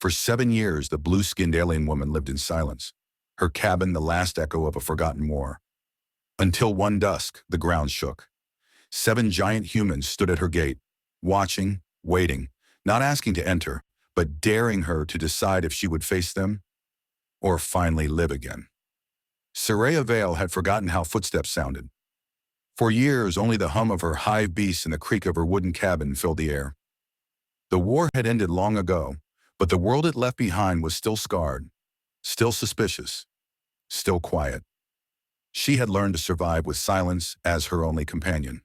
For 7 years, the blue-skinned alien woman lived in silence, her cabin the last echo of a forgotten war. Until one dusk, the ground shook. 7 giant humans stood at her gate, watching, waiting, not asking to enter, but daring her to decide if she would face them or finally live again. Soraya Vale had forgotten how footsteps sounded. For years, only the hum of her hive beasts and the creak of her wooden cabin filled the air. The war had ended long ago, but the world it left behind was still scarred, still suspicious, still quiet. She had learned to survive with silence as her only companion.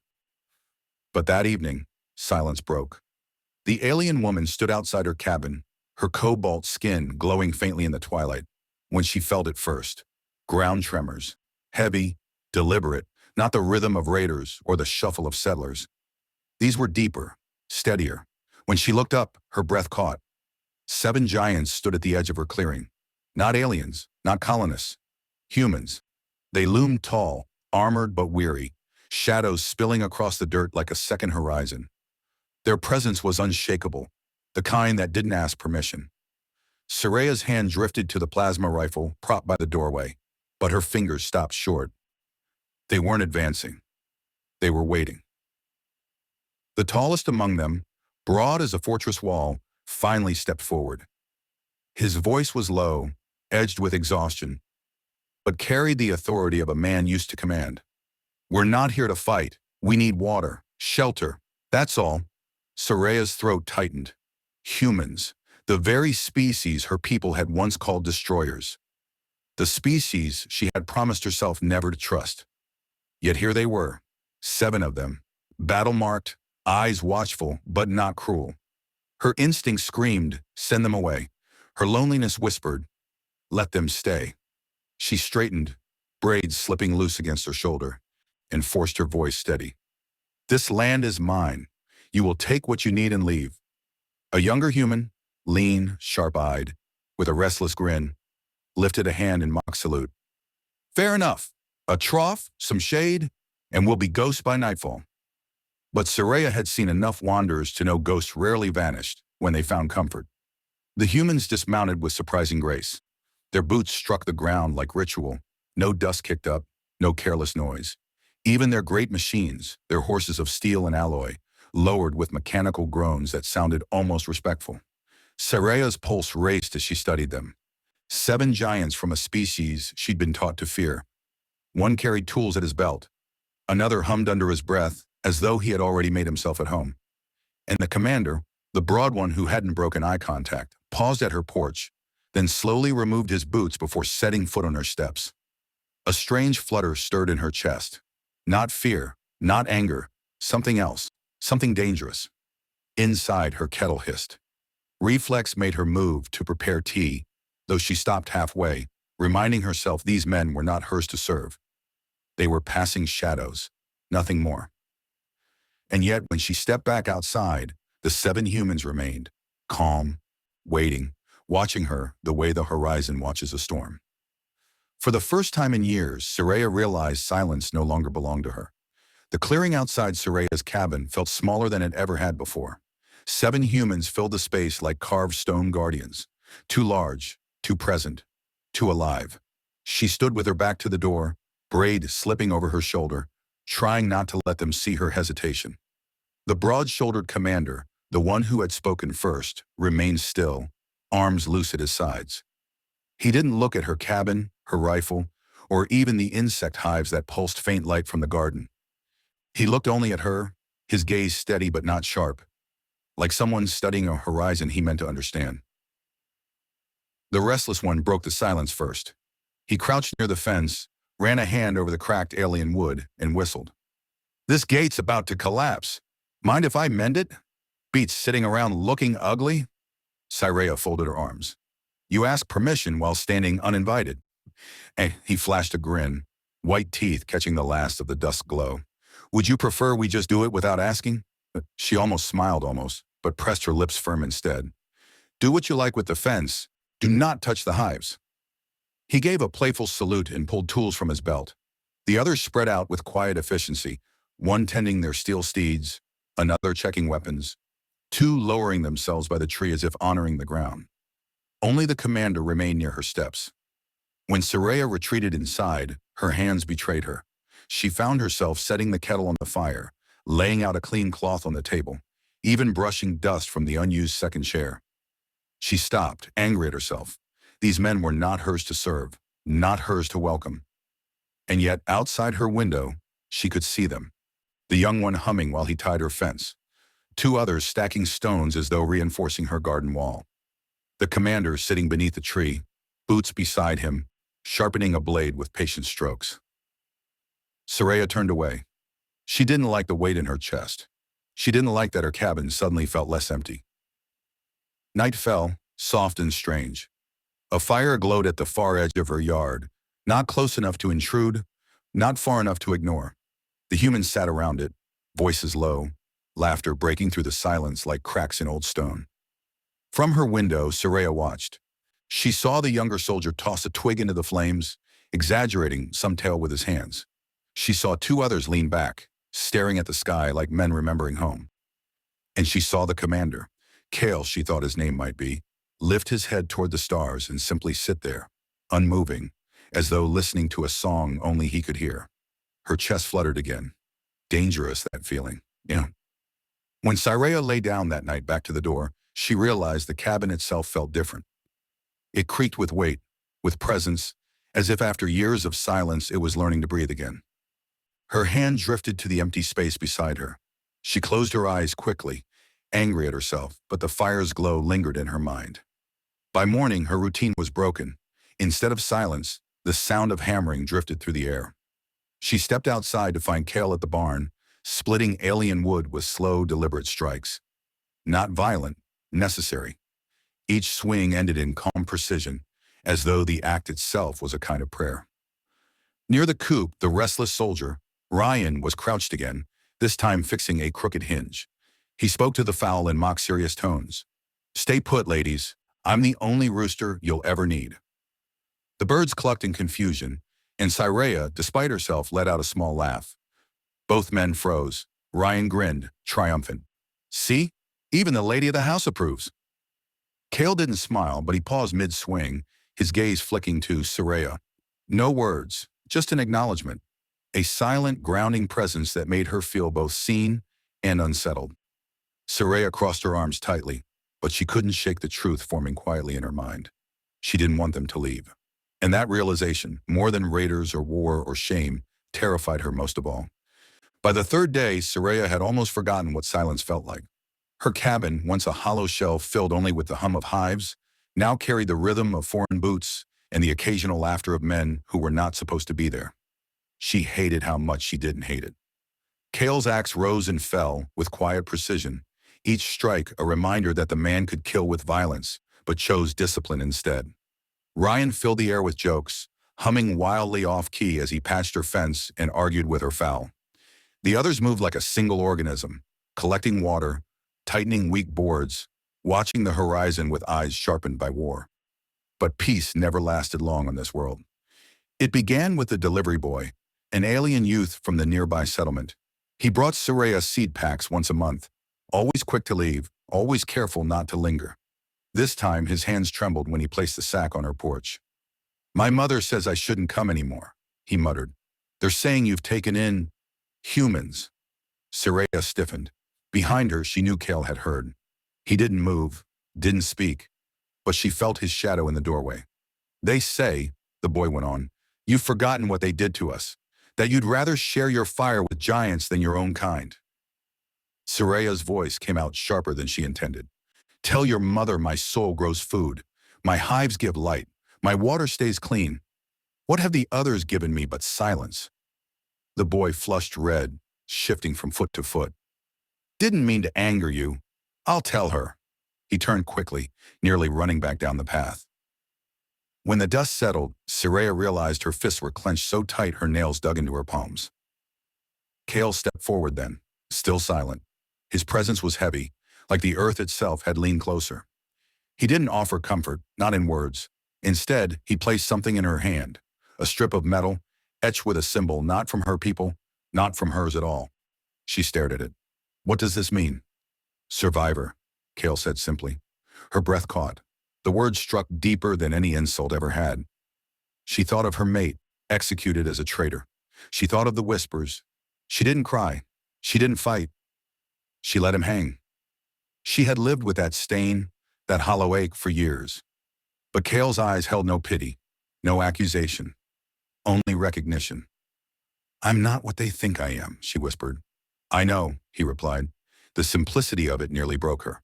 But that evening, silence broke. The alien woman stood outside her cabin, her cobalt skin glowing faintly in the twilight, when she felt it first. Ground tremors, heavy, deliberate, not the rhythm of raiders or the shuffle of settlers. These were deeper, steadier. When she looked up, her breath caught. 7 giants stood at the edge of her clearing. Not aliens, not colonists. Humans. They loomed tall, armored but weary, shadows spilling across the dirt like a second horizon. Their presence was unshakable, the kind that didn't ask permission. Soraya's hand drifted to the plasma rifle propped by the doorway, but her fingers stopped short. They weren't advancing. They were waiting. The tallest among them, broad as a fortress wall, finally stepped forward. His voice was low, edged with exhaustion, but carried the authority of a man used to command. "We're not here to fight. We need water, shelter, that's all." Soraya's throat tightened. Humans, the very species her people had once called destroyers. The species she had promised herself never to trust. Yet here they were, 7 of them, battle-marked, eyes watchful but not cruel. Her instinct screamed, "Send them away." Her loneliness whispered, "Let them stay." She straightened, braids slipping loose against her shoulder, and forced her voice steady. "This land is mine. You will take what you need and leave." A younger human, lean, sharp-eyed, with a restless grin, lifted a hand in mock salute. "Fair enough. A trough, some shade, and we'll be ghosts by nightfall." But Soraya had seen enough wanderers to know ghosts rarely vanished when they found comfort. The humans dismounted with surprising grace. Their boots struck the ground like ritual, no dust kicked up, no careless noise. Even their great machines, their horses of steel and alloy, lowered with mechanical groans that sounded almost respectful. Soraya's pulse raced as she studied them. 7 giants from a species she'd been taught to fear. One carried tools at his belt. Another hummed under his breath, as though he had already made himself at home. And the commander, the broad one who hadn't broken eye contact, paused at her porch, then slowly removed his boots before setting foot on her steps. A strange flutter stirred in her chest. Not fear, not anger, something else, something dangerous. Inside, her kettle hissed. Reflex made her move to prepare tea, though she stopped halfway, reminding herself these men were not hers to serve. They were passing shadows, nothing more. And yet, when she stepped back outside, the 7 humans remained, calm, waiting, watching her the way the horizon watches a storm. For the first time in years, Soraya realized silence no longer belonged to her. The clearing outside Soraya's cabin felt smaller than it ever had before. 7 humans filled the space like carved stone guardians, too large, too present, too alive. She stood with her back to the door, braid slipping over her shoulder, trying not to let them see her hesitation. The broad-shouldered commander, the one who had spoken first, remained still, arms loose at his sides. He didn't look at her cabin, her rifle, or even the insect hives that pulsed faint light from the garden. He looked only at her, his gaze steady but not sharp, like someone studying a horizon he meant to understand. The restless one broke the silence first. He crouched near the fence, ran a hand over the cracked alien wood, and whistled. "This gate's about to collapse. Mind if I mend it? Beats sitting around looking ugly?" Soraya folded her arms. "You ask permission while standing uninvited." And he flashed a grin, white teeth catching the last of the dusk glow. "Would you prefer we just do it without asking?" She almost smiled, but pressed her lips firm instead. "Do what you like with the fence. Do not touch the hives." He gave a playful salute and pulled tools from his belt. The others spread out with quiet efficiency, one tending their steel steeds, another checking weapons, 2 lowering themselves by the tree as if honoring the ground. Only the commander remained near her steps. When Soraya retreated inside, her hands betrayed her. She found herself setting the kettle on the fire, laying out a clean cloth on the table, even brushing dust from the unused second chair. She stopped, angry at herself. These men were not hers to serve, not hers to welcome. And yet, outside her window, she could see them. The young one humming while he tied her fence. Two others stacking stones as though reinforcing her garden wall. The commander sitting beneath a tree, boots beside him, sharpening a blade with patient strokes. Soraya turned away. She didn't like the weight in her chest. She didn't like that her cabin suddenly felt less empty. Night fell, soft and strange. A fire glowed at the far edge of her yard, not close enough to intrude, not far enough to ignore. The humans sat around it, voices low, laughter breaking through the silence like cracks in old stone. From her window, Soraya watched. She saw the younger soldier toss a twig into the flames, exaggerating some tale with his hands. She saw two others lean back, staring at the sky like men remembering home. And she saw the commander, Kale she thought his name might be, lift his head toward the stars and simply sit there, unmoving, as though listening to a song only he could hear. Her chest fluttered again. Dangerous, that feeling. Yeah. When Soraya lay down that night back to the door, she realized the cabin itself felt different. It creaked with weight, with presence, as if after years of silence it was learning to breathe again. Her hand drifted to the empty space beside her. She closed her eyes quickly, angry at herself, but the fire's glow lingered in her mind. By morning, her routine was broken. Instead of silence, the sound of hammering drifted through the air. She stepped outside to find Kale at the barn, splitting alien wood with slow, deliberate strikes. Not violent, necessary. Each swing ended in calm precision, as though the act itself was a kind of prayer. Near the coop, the restless soldier, Ryan, was crouched again, this time fixing a crooked hinge. He spoke to the fowl in mock-serious tones. "Stay put, ladies. I'm the only rooster you'll ever need." The birds clucked in confusion, and Soraya, despite herself, let out a small laugh. Both men froze. Ryan grinned, triumphant. "See? Even the lady of the house approves." Kale didn't smile, but he paused mid-swing, his gaze flicking to Soraya. No words, just an acknowledgement. A silent, grounding presence that made her feel both seen and unsettled. Soraya crossed her arms tightly, but she couldn't shake the truth forming quietly in her mind. She didn't want them to leave. And that realization, more than raiders or war or shame, terrified her most of all. By the third day, Soraya had almost forgotten what silence felt like. Her cabin, once a hollow shell filled only with the hum of hives, now carried the rhythm of foreign boots and the occasional laughter of men who were not supposed to be there. She hated how much she didn't hate it. Kale's axe rose and fell with quiet precision, each strike a reminder that the man could kill with violence, but chose discipline instead. Ryan filled the air with jokes, humming wildly off-key as he patched her fence and argued with her fowl. The others moved like a single organism, collecting water, tightening weak boards, watching the horizon with eyes sharpened by war. But peace never lasted long on this world. It began with the delivery boy, an alien youth from the nearby settlement. He brought Soraya seed packs once a month, always quick to leave, always careful not to linger. This time, his hands trembled when he placed the sack on her porch. "My mother says I shouldn't come anymore," he muttered. "They're saying you've taken in humans." Soraya stiffened. Behind her, she knew Kale had heard. He didn't move, didn't speak, but she felt his shadow in the doorway. "They say," the boy went on, "you've forgotten what they did to us, that you'd rather share your fire with giants than your own kind." Soraya's voice came out sharper than she intended. "Tell your mother my soul grows food, my hives give light, my water stays clean. What have the others given me but silence?" The boy flushed red, shifting from foot to foot. "Didn't mean to anger you. I'll tell her." He turned quickly, nearly running back down the path. When the dust settled, Soraya realized her fists were clenched so tight her nails dug into her palms. Kale stepped forward then, still silent. His presence was heavy, like the earth itself had leaned closer. He didn't offer comfort, not in words. Instead, he placed something in her hand, a strip of metal, etched with a symbol not from her people, not from hers at all. She stared at it. "What does this mean?" "Survivor," Kale said simply. Her breath caught. The word struck deeper than any insult ever had. She thought of her mate, executed as a traitor. She thought of the whispers. She didn't cry. She didn't fight. She let him hang. She had lived with that stain, that hollow ache for years. But Cale's eyes held no pity, no accusation, only recognition. "I'm not what they think I am," she whispered. "I know," he replied. The simplicity of it nearly broke her.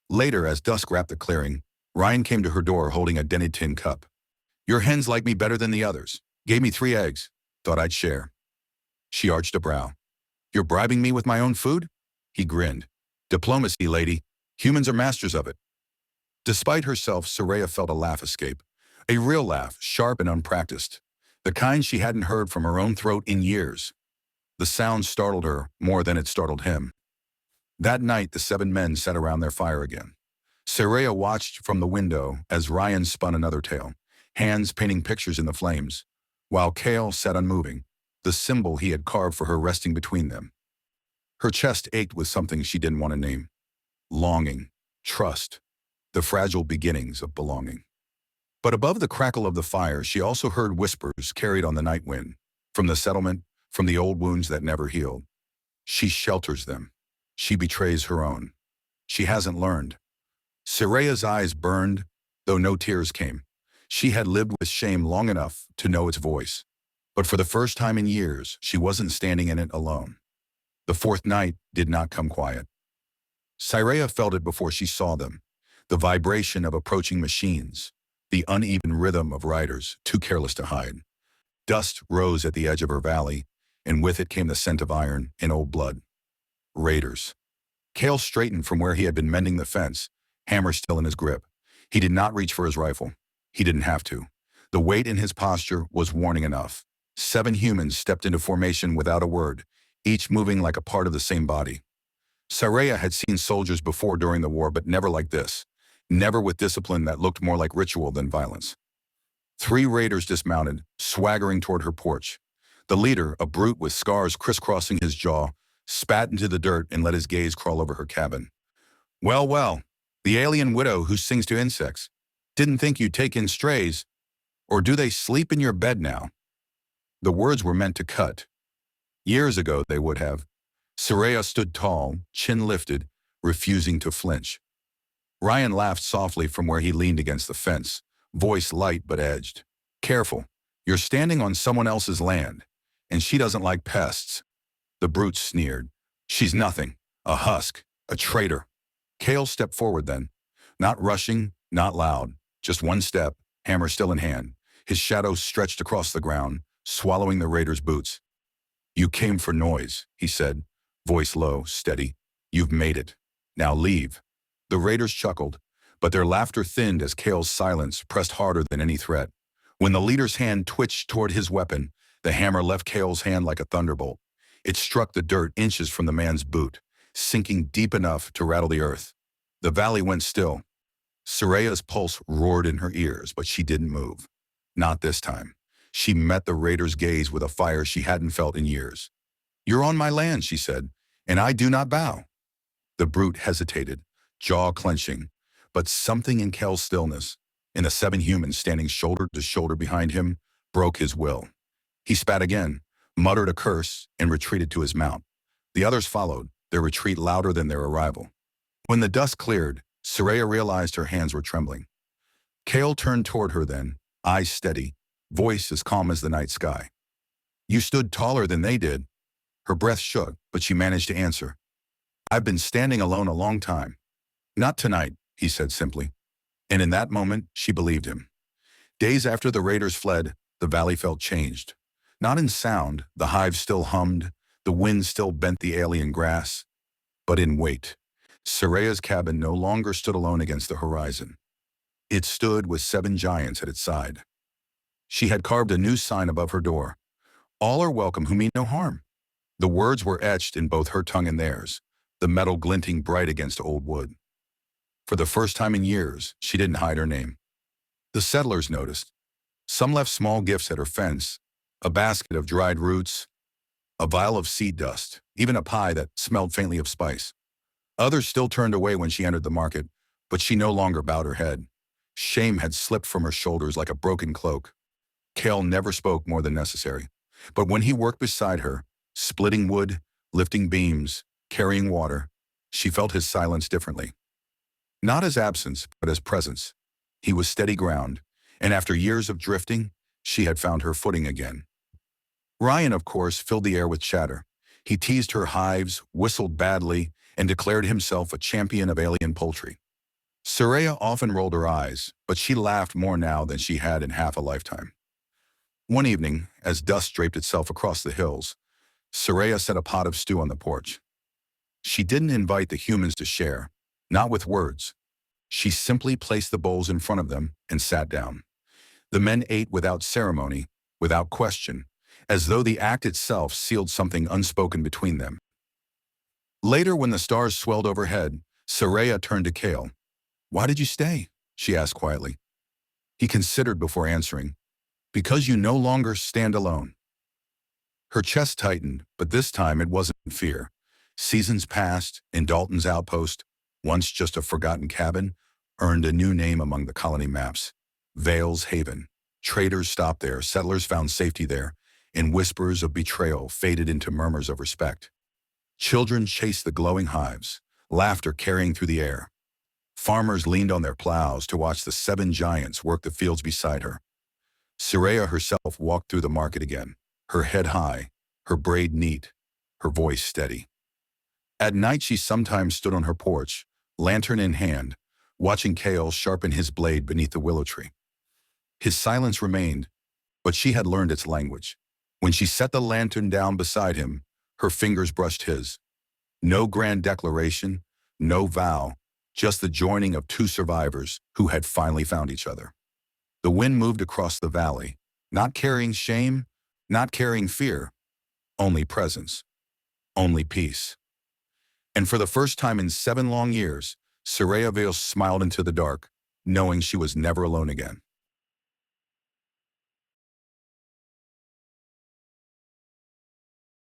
Later, as dusk wrapped the clearing, Ryan came to her door holding a dented tin cup. "Your hens like me better than the others. Gave me 3 eggs. Thought I'd share." She arched a brow. "You're bribing me with my own food?" He grinned. "Diplomacy, lady. Humans are masters of it." Despite herself, Soraya felt a laugh escape. A real laugh, sharp and unpracticed. The kind she hadn't heard from her own throat in years. The sound startled her more than it startled him. That night, the 7 men sat around their fire again. Soraya watched from the window as Ryan spun another tale, hands painting pictures in the flames, while Cale sat unmoving, the symbol he had carved for her resting between them. Her chest ached with something she didn't want to name. Longing, trust, the fragile beginnings of belonging. But above the crackle of the fire, she also heard whispers carried on the night wind, from the settlement, from the old wounds that never healed. She shelters them. She betrays her own. She hasn't learned. Soraya's eyes burned, though no tears came. She had lived with shame long enough to know its voice. But for the first time in years, she wasn't standing in it alone. The 4th night did not come quiet. Soraya felt it before she saw them. The vibration of approaching machines, the uneven rhythm of riders, too careless to hide. Dust rose at the edge of her valley, and with it came the scent of iron and old blood. Raiders. Cale straightened from where he had been mending the fence, hammer still in his grip. He did not reach for his rifle. He didn't have to. The weight in his posture was warning enough. 7 humans stepped into formation without a word, each moving like a part of the same body. Soraya had seen soldiers before during the war, but never like this. Never with discipline that looked more like ritual than violence. 3 raiders dismounted, swaggering toward her porch. The leader, a brute with scars crisscrossing his jaw, spat into the dirt and let his gaze crawl over her cabin. "Well, well, the alien widow who sings to insects. Didn't think you'd take in strays. Or do they sleep in your bed now?" The words were meant to cut. Years ago they would have. Soraya stood tall, chin lifted, refusing to flinch. Ryan laughed softly from where he leaned against the fence, voice light but edged. "Careful, you're standing on someone else's land, and she doesn't like pests." The brute sneered. "She's nothing, a husk, a traitor." Cale stepped forward then, not rushing, not loud, just one step, hammer still in hand. His shadow stretched across the ground, swallowing the raider's boots. "You came for noise," he said, voice low, steady. "You've made it. Now leave." The raiders chuckled, but their laughter thinned as Cale's silence pressed harder than any threat. When the leader's hand twitched toward his weapon, the hammer left Cale's hand like a thunderbolt. It struck the dirt inches from the man's boot, sinking deep enough to rattle the earth. The valley went still. Soraya's pulse roared in her ears, but she didn't move. Not this time. She met the raider's gaze with a fire she hadn't felt in years. "You're on my land," she said, "and I do not bow." The brute hesitated, jaw clenching, but something in Cale's stillness, in the 7 humans standing shoulder to shoulder behind him, broke his will. He spat again, muttered a curse, and retreated to his mount. The others followed, their retreat louder than their arrival. When the dust cleared, Soraya realized her hands were trembling. Cale turned toward her then, eyes steady, voice as calm as the night sky. "You stood taller than they did." Her breath shook, but she managed to answer. "I've been standing alone a long time." "Not tonight," he said simply. And in that moment, she believed him. Days after the raiders fled, the valley felt changed. Not in sound, the hive still hummed, the wind still bent the alien grass, but in weight. Soraya's cabin no longer stood alone against the horizon. It stood with 7 giants at its side. She had carved a new sign above her door. "All are welcome who mean no harm." The words were etched in both her tongue and theirs, the metal glinting bright against old wood. For the first time in years, she didn't hide her name. The settlers noticed. Some left small gifts at her fence, a basket of dried roots, a vial of seed dust, even a pie that smelled faintly of spice. Others still turned away when she entered the market, but she no longer bowed her head. Shame had slipped from her shoulders like a broken cloak. Kale never spoke more than necessary. But when he worked beside her, splitting wood, lifting beams, carrying water, she felt his silence differently. Not as absence, but as presence. He was steady ground, and after years of drifting, she had found her footing again. Ryan, of course, filled the air with chatter. He teased her hives, whistled badly, and declared himself a champion of alien poultry. Soraya often rolled her eyes, but she laughed more now than she had in half a lifetime. One evening, as dusk draped itself across the hills, Soraya set a pot of stew on the porch. She didn't invite the humans to share, not with words. She simply placed the bowls in front of them and sat down. The men ate without ceremony, without question, as though the act itself sealed something unspoken between them. Later, when the stars swelled overhead, Soraya turned to Kale. "Why did you stay?" she asked quietly. He considered before answering. "Because you no longer stand alone." Her chest tightened, but this time it wasn't fear. Seasons passed, and Dalton's outpost, once just a forgotten cabin, earned a new name among the colony maps. Vale's Haven. Traders stopped there, settlers found safety there, and whispers of betrayal faded into murmurs of respect. Children chased the glowing hives, laughter carrying through the air. Farmers leaned on their plows to watch the 7 giants work the fields beside her. Soraya herself walked through the market again, her head high, her braid neat, her voice steady. At night she sometimes stood on her porch, lantern in hand, watching Kale sharpen his blade beneath the willow tree. His silence remained, but she had learned its language. When she set the lantern down beside him, her fingers brushed his. No grand declaration, no vow, just the joining of 2 survivors who had finally found each other. The wind moved across the valley, not carrying shame, not carrying fear, only presence, only peace. And for the first time in 7 long years, Soraya Vale smiled into the dark, knowing she was never alone again.